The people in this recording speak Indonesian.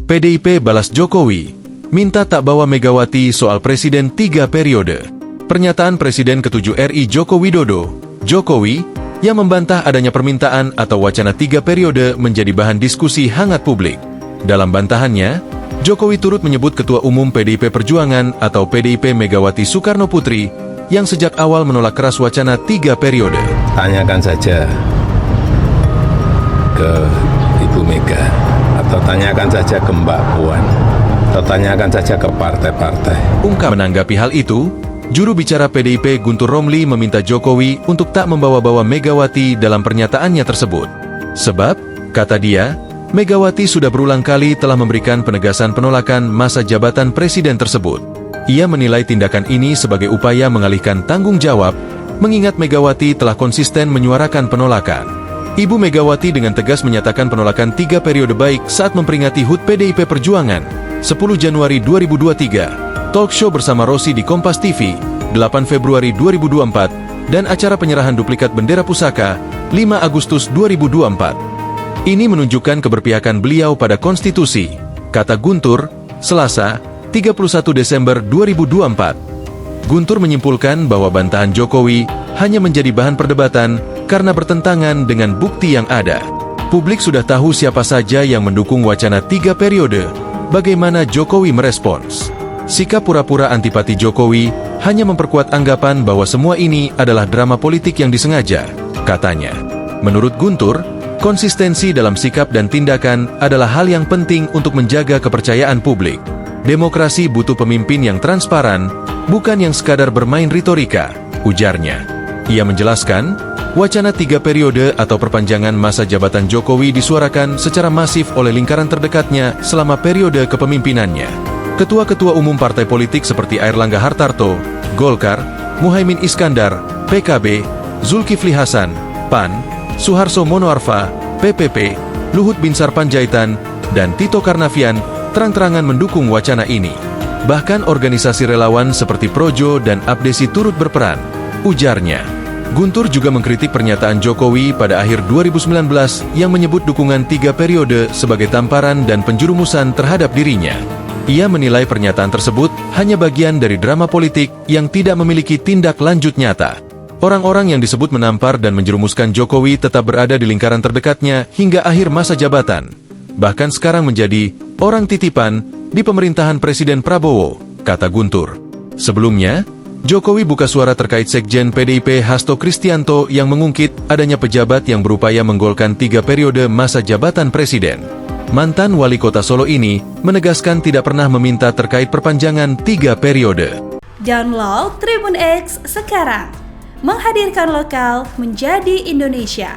PDIP balas Jokowi, minta tak bawa Megawati soal Presiden 3 periode. Pernyataan Presiden ke-7 RI Joko Widodo, Jokowi, yang membantah adanya permintaan atau wacana 3 periode menjadi bahan diskusi hangat publik. Dalam bantahannya, Jokowi turut menyebut Ketua Umum PDIP Perjuangan atau PDIP Megawati Soekarno Putri yang sejak awal menolak keras wacana 3 periode. Tanyakan saja ke Ibu Mega, atau tanyakan saja ke Mbak Puan, atau tanyakan saja ke partai-partai. Ungkap menanggapi hal itu, juru bicara PDIP Guntur Romli meminta Jokowi untuk tak membawa-bawa Megawati dalam pernyataannya tersebut. Sebab, kata dia, Megawati sudah berulang kali telah memberikan penegasan penolakan masa jabatan presiden tersebut. Ia menilai tindakan ini sebagai upaya mengalihkan tanggung jawab, mengingat Megawati telah konsisten menyuarakan penolakan. Ibu Megawati dengan tegas menyatakan penolakan 3 periode baik saat memperingati HUT PDIP Perjuangan, 10 Januari 2023, talk show bersama Rosi di Kompas TV, 8 Februari 2024, dan acara penyerahan duplikat bendera pusaka, 5 Agustus 2024. Ini menunjukkan keberpihakan beliau pada konstitusi, kata Guntur, Selasa, 31 Desember 2024. Guntur menyimpulkan bahwa bantahan Jokowi hanya menjadi bahan perdebatan karena bertentangan dengan bukti yang ada. Publik sudah tahu siapa saja yang mendukung wacana 3 periode, bagaimana Jokowi merespons. Sikap pura-pura antipati Jokowi hanya memperkuat anggapan bahwa semua ini adalah drama politik yang disengaja, katanya. Menurut Guntur, konsistensi dalam sikap dan tindakan adalah hal yang penting untuk menjaga kepercayaan publik. Demokrasi butuh pemimpin yang transparan, bukan yang sekadar bermain retorika, ujarnya. Ia menjelaskan, wacana 3 periode atau perpanjangan masa jabatan Jokowi disuarakan secara masif oleh lingkaran terdekatnya selama periode kepemimpinannya. Ketua-ketua umum partai politik seperti Airlangga Hartarto, Golkar, Muhaimin Iskandar, PKB, Zulkifli Hasan, PAN, Suharto Monoarfa, PPP, Luhut Binsar Panjaitan, dan Tito Karnavian terang-terangan mendukung wacana ini. Bahkan organisasi relawan seperti Projo dan Abdesi turut berperan, ujarnya. Guntur juga mengkritik pernyataan Jokowi pada akhir 2019 yang menyebut dukungan 3 periode sebagai tamparan dan penjurumusan terhadap dirinya. Ia menilai pernyataan tersebut hanya bagian dari drama politik yang tidak memiliki tindak lanjut nyata. Orang-orang yang disebut menampar dan menjerumuskan Jokowi tetap berada di lingkaran terdekatnya hingga akhir masa jabatan. Bahkan sekarang menjadi orang titipan di pemerintahan Presiden Prabowo, kata Guntur. Sebelumnya, Jokowi buka suara terkait Sekjen PDIP Hasto Kristianto yang mengungkit adanya pejabat yang berupaya menggolkan 3 periode masa jabatan presiden. Mantan wali kota Solo ini menegaskan tidak pernah meminta terkait perpanjangan 3 periode. Download Tribun X sekarang, menghadirkan lokal menjadi Indonesia.